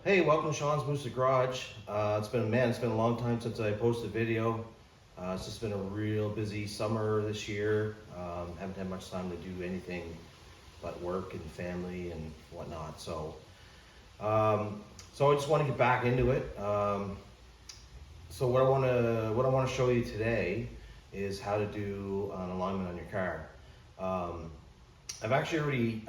Hey, welcome to Sean's Boosted Garage. It's been a long time since I posted a video. It's just been a real busy summer this year. Haven't had much time to do anything but work and family and whatnot. So I just want to get back into it. So what I want to show you today is how to do an alignment on your car. I've already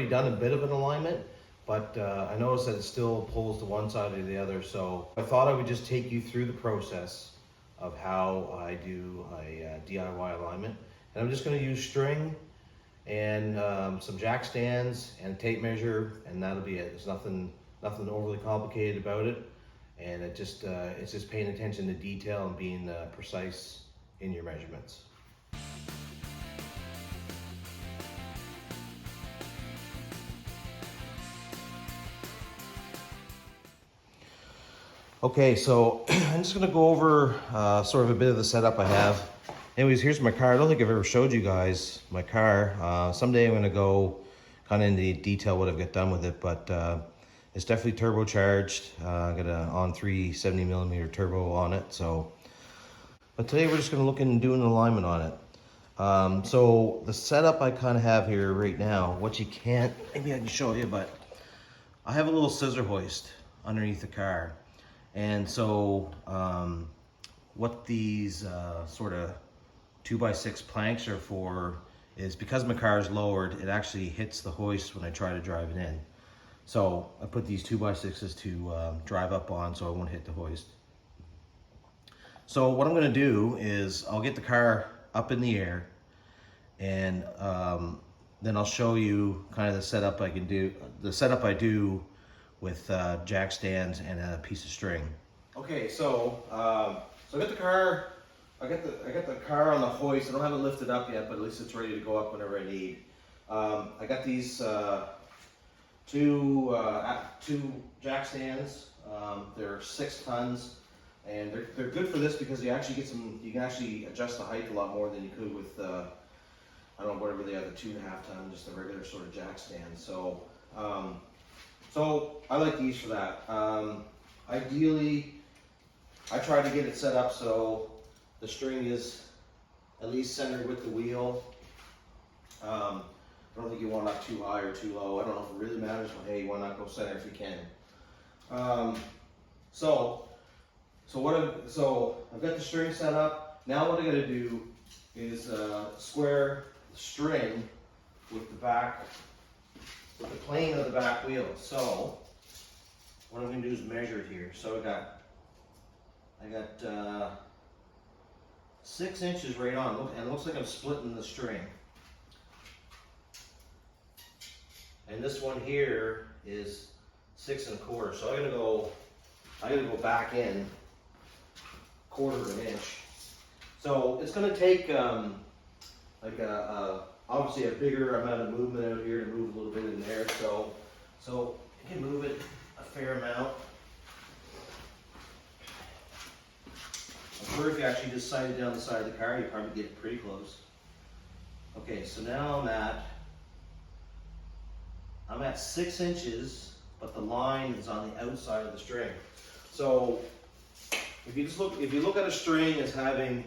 done a bit of an alignment, but I noticed that it still pulls to one side or the other. So I thought I would just take you through the process of how I do a DIY alignment. And I'm just going to use string and some jack stands and a tape measure, and that'll be it. There's nothing overly complicated about it. And it's just paying attention to detail and being precise in your measurements. Okay, so I'm just gonna go over sort of a bit of the setup I have. Anyways, here's my car. I don't think I've ever showed you guys my car. Someday I'm gonna go kind of into detail what I've got done with it, but it's definitely turbocharged. I got an on 370mm turbo on it. But today we're just gonna look and do an alignment on it. So the setup I kind of have here right now, what you can't, maybe I can show you, but I have a little scissor hoist underneath the car. And so what these sort of 2x6 planks are for is because my car is lowered, it actually hits the hoist when I try to drive it in. So I put these 2x6s to drive up on so I won't hit the hoist. So what I'm gonna do is I'll get the car up in the air, and then I'll show you kind of the setup I do with jack stands and a piece of string. Okay, so I got the car. I got the car on the hoist. I don't have it lifted up yet, but at least it's ready to go up whenever I need. I got these two jack stands. They're 6 tons, and they're good for this because you actually get some. You can actually adjust the height a lot more than you could with I don't know, whatever they are, the 2.5 ton, just a regular sort of jack stand. So I like these for that. Ideally, I try to get it set up so the string is at least centered with the wheel. I don't think you want it up too high or too low. I don't know if it really matters, but hey, why not go center if you can. So I've got the string set up. Now what I gotta do is square the string with the plane of the back wheel. So what I'm going to do is measure it here. So I got 6 inches right on, and it looks like I'm splitting the string. And this one here is 6 1/4. So I gotta go back in 1/4 of an inch. So it's going to take obviously a bigger amount of movement out here to move a little bit in there, so you can move it a fair amount. I'm sure if you actually just sight it down the side of the car, you probably get pretty close. Okay, so now I'm at 6 inches, but the line is on the outside of the string. So if you look at a string as having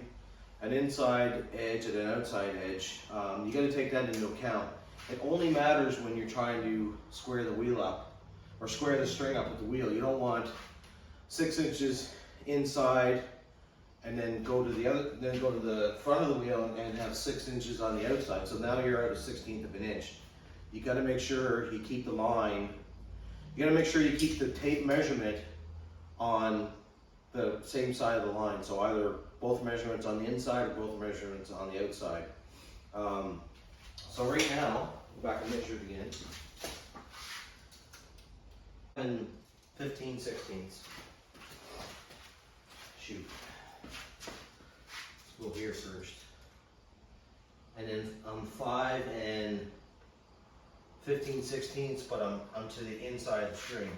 an inside edge and an outside edge, you got to take that into account. It only matters when you're trying to square the wheel up or square the string up with the wheel. You don't want 6 inches inside and then go to the front of the wheel and have 6 inches on the outside. So now you're at a 1/16 of an inch. You got to make sure you keep the line. You got to make sure you keep the tape measurement on the same side of the line. So either both measurements on the inside or both measurements on the outside. So right now, go back and measure it again. And 15/16. Shoot. Let's go here first. And then I'm 5 15/16, but I'm to the inside of the string.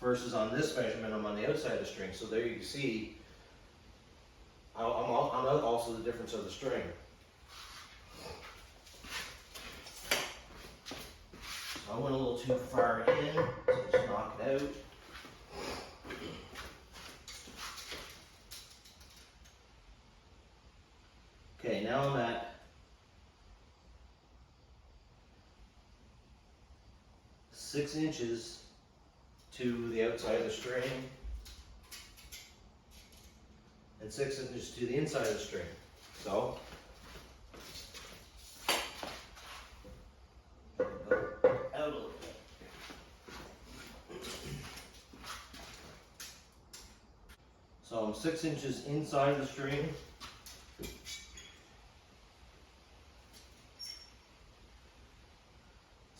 Versus on this measurement, I'm on the outside of the string. So there you can see, I'm also the difference of the string. So I went a little too far in, so just knock it out. Okay, now I'm at 6 inches to the outside of the string and 6 inches to the inside of the string. So go out a little bit. So I'm 6 inches inside of the string.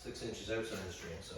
6 inches outside the string, so.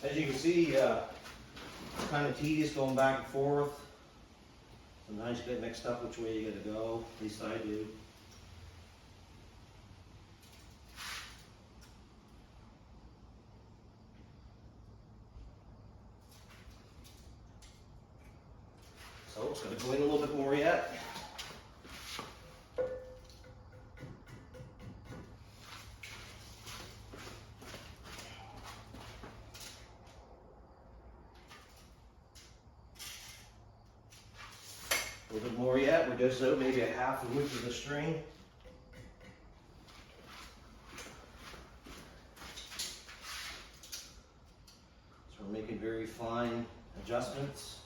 As you can see, it's kind of tedious going back and forth. Sometimes you get mixed up which way you gotta go, at least I do. So it's gonna go in a little bit more yet. A little bit more yet. We're just out maybe a half the width of the string. So we're making very fine adjustments.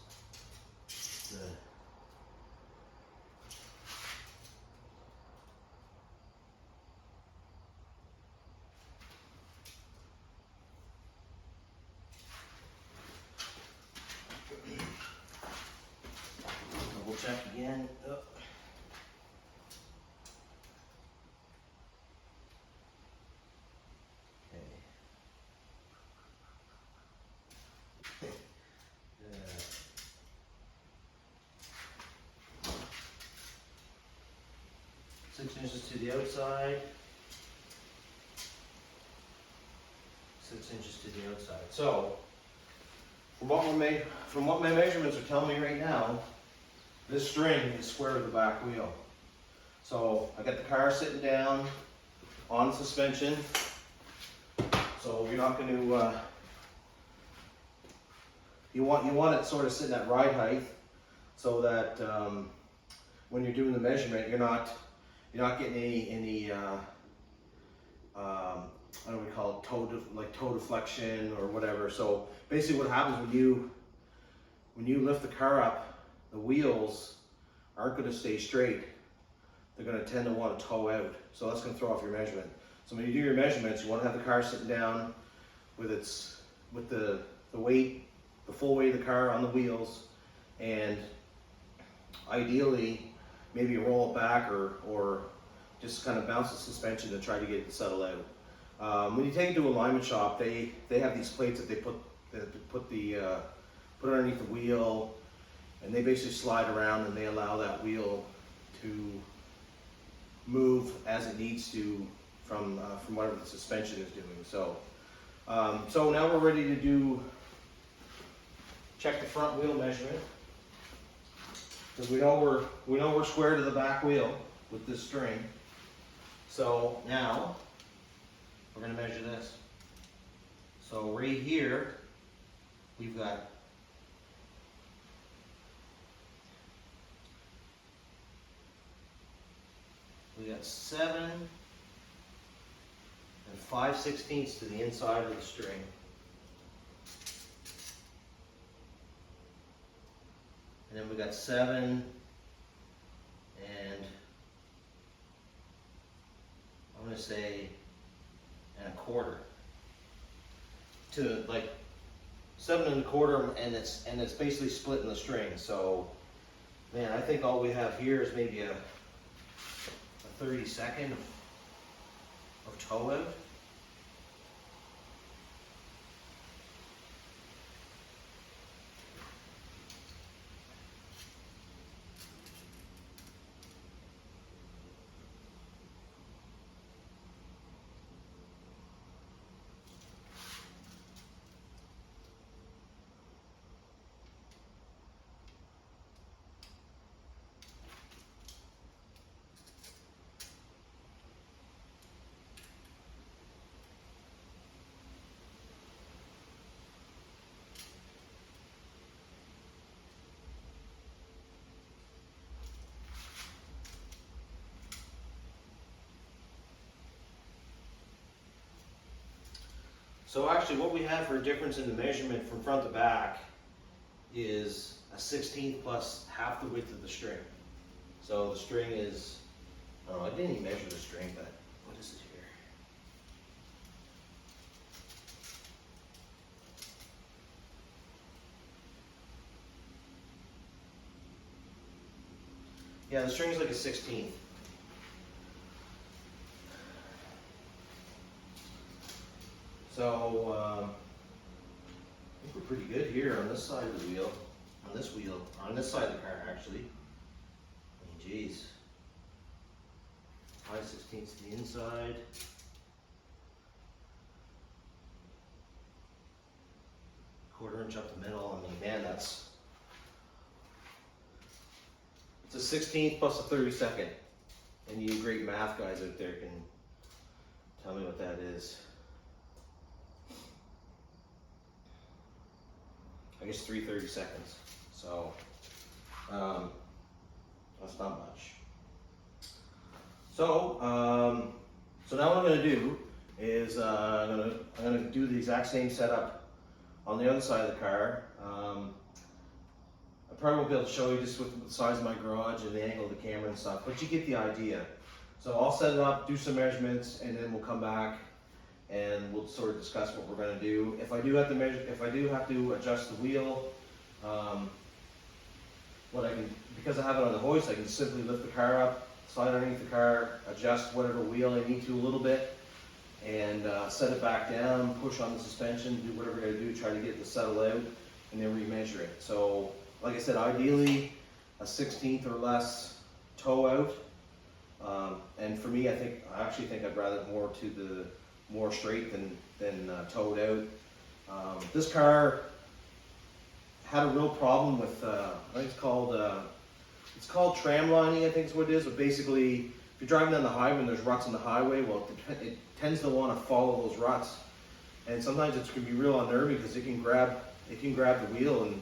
Double check again. Oh. Okay. 6 inches to the outside, 6 inches to the outside. So, from what my measurements are telling me right now, this string is square to the back wheel. So I got the car sitting down on suspension. So you're not going to you want it sort of sitting at ride height, so that when you're doing the measurement, you're not getting any what do we call it, toe deflection or whatever. So basically, what happens when you lift the car up, the wheels aren't going to stay straight. They're going to tend to want to toe out. So that's going to throw off your measurement. So when you do your measurements, you want to have the car sitting down with the weight, the full weight of the car on the wheels, and ideally maybe roll it back or just kind of bounce the suspension and try to get it to settle out. When you take it to a alignment shop, they have these plates that they put underneath the wheel, and they basically slide around and they allow that wheel to move as it needs to from whatever the suspension is doing. So so now we're ready to check the front wheel measurement, because we know we're square to the back wheel with this string. So now we're going to measure this. So right here we've got we got 7 5/16 to the inside of the string. And then we got 7 and I'm going to say 1/4 to like 7 1/4, and it's basically splitting the string. So, man, I think all we have here is maybe a 30-second of toe out. So actually what we have for a difference in the measurement from front to back is a 1/16 plus half the width of the string. So the string is, oh, I didn't even measure the string, but what is it here? Yeah, the string is like a 1/16. So, I think we're pretty good here on this side of the wheel, on this side of the car actually. I mean, geez. 5/16 to the inside. Quarter-inch up the middle. I mean, man, it's a 1/16 plus a 32nd. And you great math guys out there can tell me what that is. I guess 3 32-seconds. So that's not much. So now what I'm going to do is I'm going to do the exact same setup on the other side of the car. I probably won't be able to show you just with the size of my garage and the angle of the camera and stuff, but you get the idea. So I'll set it up, do some measurements, and then we'll come back and we'll sort of discuss what we're going to do. If I do have to measure, if I do have to adjust the wheel, because I have it on the hoist, I can simply lift the car up, slide underneath the car, adjust whatever wheel I need to a little bit, and set it back down, push on the suspension, do whatever I got to do, try to get it to settle out, and then remeasure it. So, like I said, ideally a 1/16 or less toe out, and for me, I actually think I'd rather more to the more straight than towed out. This car had a real problem with I think it's called tram lining, I think is what it is. But basically, if you're driving down the highway and there's ruts in the highway, well, it tends to want to follow those ruts, and sometimes it can be real unnerving because it can grab the wheel and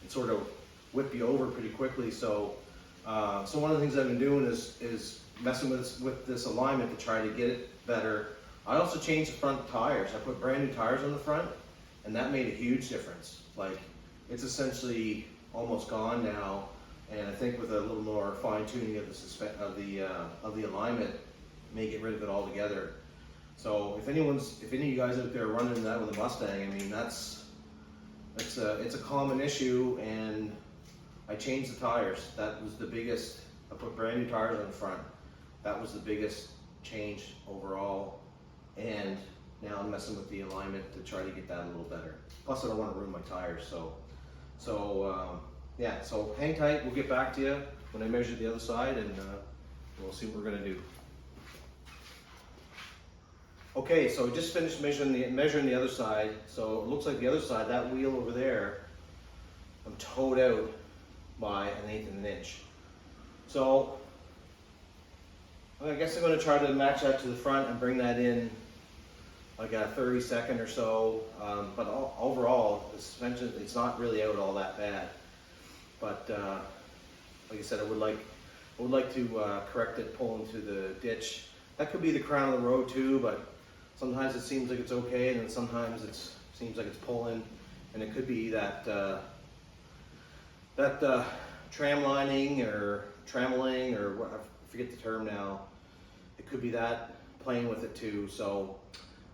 sort of whip you over pretty quickly. So one of the things I've been doing is messing with this alignment to try to get it better. I also changed the front tires. I put brand new tires on the front, and that made a huge difference. Like, it's essentially almost gone now, and I think with a little more fine tuning of the alignment, may get rid of it altogether. So if any of you guys out there are running that with a Mustang, I mean it's a common issue, and I changed the tires. That was the biggest. I put brand new tires on the front. That was the biggest change overall. And now I'm messing with the alignment to try to get that a little better. Plus I don't want to ruin my tires, yeah, so hang tight, we'll get back to you when I measure the other side, and we'll see what we're going to do. Okay, so we just finished measuring the other side. So it looks like the other side, that wheel over there, I'm towed out by 1/8 of an inch. So I guess I'm going to try to match that to the front and bring that in like a 32nd or so, but overall the suspension, it's not really out all that bad. But like I said, I would like to correct it pulling through the ditch. That could be the crown of the road too, but sometimes it seems like it's okay, and then sometimes it seems like it's pulling, and it could be that tram lining or trammeling, or what, I forget the term now. It could be that playing with it too. So,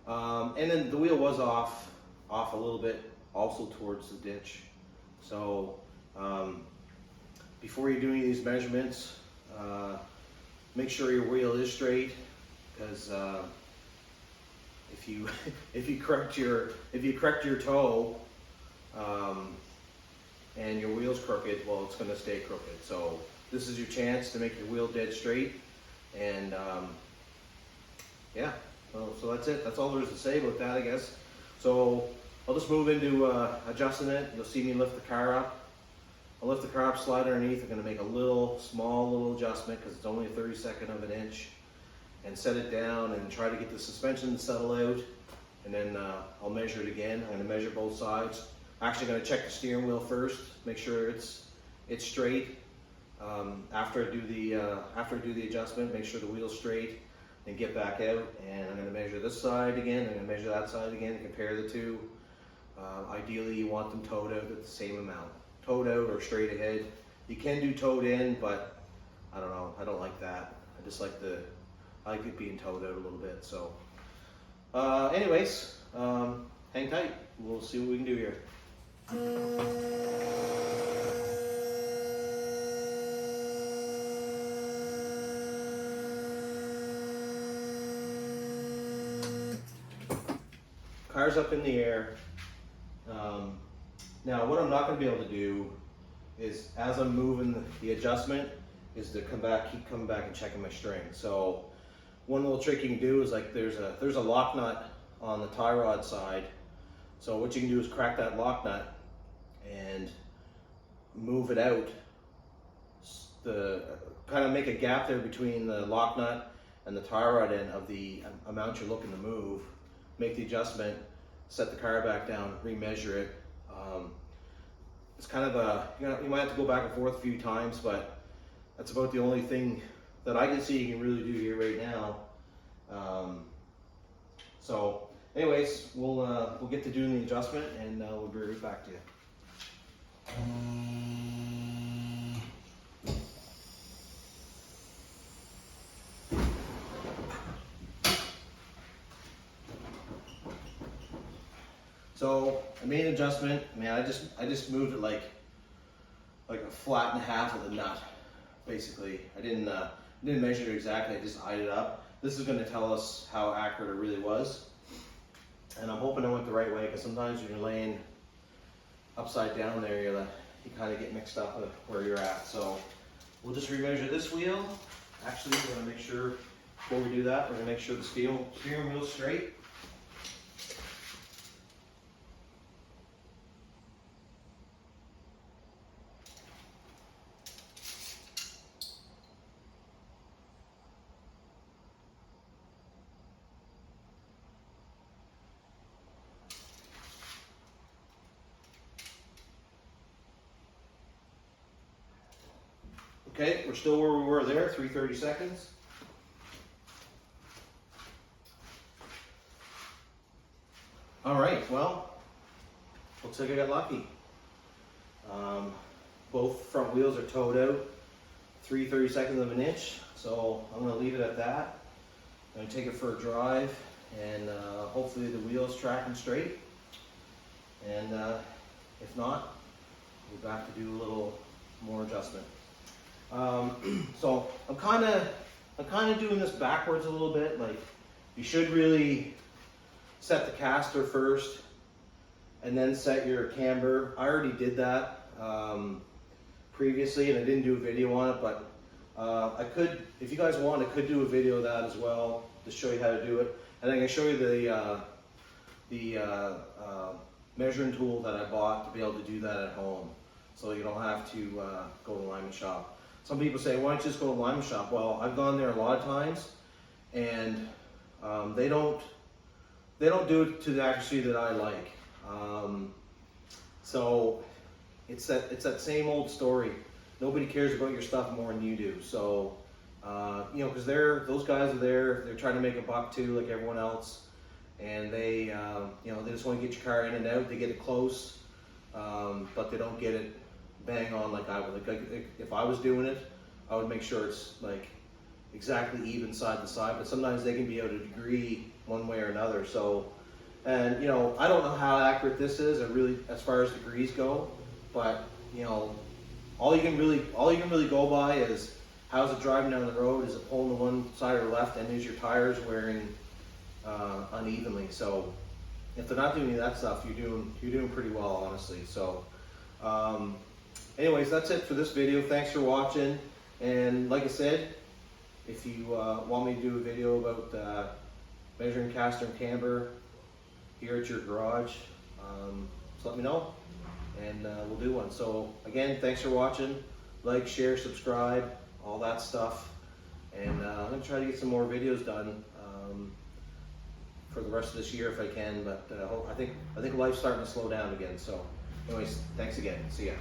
and then the wheel was off a little bit also towards the ditch. So before you do any of these measurements, make sure your wheel is straight, because if you if you correct your toe and your wheel's crooked, well, it's going to stay crooked. So this is your chance to make your wheel dead straight. And yeah, so that's it. That's all there is to say about that, I guess. So I'll just move into adjusting it. You'll see me lift the car up. I'll lift the car up, slide underneath. I'm going to make a small little adjustment, because it's only a 32nd of an inch, and set it down and try to get the suspension to settle out. And then I'll measure it again. I'm going to measure both sides. Actually going to check the steering wheel first, make sure it's straight. After I do the adjustment, make sure the wheel's straight, and get back out. And I'm going to measure this side again. I'm going to measure that side again and compare the two. Ideally, you want them towed out at the same amount. Towed out or straight ahead. You can do towed in, but I don't know. I don't like that. I just like I like it being towed out a little bit. So, anyways, hang tight. We'll see what we can do here. Car's up in the air. Now what I'm not going to be able to do is, as I'm moving the adjustment, is to keep coming back and checking my string. So one little trick you can do is, like, there's a lock nut on the tie rod side. So what you can do is crack that lock nut and move it out. Kind of make a gap there between the lock nut and the tie rod end of the amount you're looking to move. Make the adjustment, set the car back down, remeasure it. It's kind of you might have to go back and forth a few times, but that's about the only thing that I can see you can really do here right now. So anyways, we'll get to doing the adjustment, and we'll be right back to you. So I made an adjustment. Man, I just moved it like a flat and a half of the nut, basically. I didn't measure it exactly. I just eyed it up. This is going to tell us how accurate it really was, and I'm hoping I went the right way, because sometimes when you're laying upside down there, you kind of get mixed up with where you're at. So we'll just remeasure this wheel. Actually, we're going to make sure, before we do that, we're going to make sure the steering wheel's straight. Okay, we're still where we were there, 3/30 seconds. All right, well, looks like I got lucky. Both front wheels are towed out, 3/32 of an inch, so I'm gonna leave it at that. I'm gonna take it for a drive, and hopefully the wheel's tracking straight. And if not, we're back to do a little more adjustment. So I'm kind of doing this backwards a little bit. Like, you should really set the caster first and then set your camber. I already did that previously, and I didn't do a video on it, but I could, if you guys want, I could do a video of that as well to show you how to do it. And I can show you the measuring tool that I bought to be able to do that at home, so you don't have to go to the lineman shop. Some people say, why don't you just go to the lineman shop? Well, I've gone there a lot of times, and they don't do it to the accuracy that I like. So it's that same old story. Nobody cares about your stuff more than you do. So you know, because those guys are there. They're trying to make a buck too, like everyone else, and they you know, they just want to get your car in and out. They get it close, but they don't get it bang on like I would. Like, if I was doing it, I would make sure it's like exactly even side to side, but sometimes they can be out a degree one way or another. So And you know, I don't know how accurate this is, or really as far as degrees go, but you know, all you can really go by is how's it driving down the road. Is it pulling to one side or left, and is your tires wearing unevenly? So if they're not doing any of that stuff, you're doing pretty well, honestly. So anyways, that's it for this video. Thanks for watching, and like I said, if you want me to do a video about measuring caster and camber here at your garage, just let me know, and we'll do one. So again, thanks for watching. Like, share, subscribe, all that stuff, and I'm gonna try to get some more videos done for the rest of this year if I can. But I think life's starting to slow down again. So anyways, thanks again. See ya.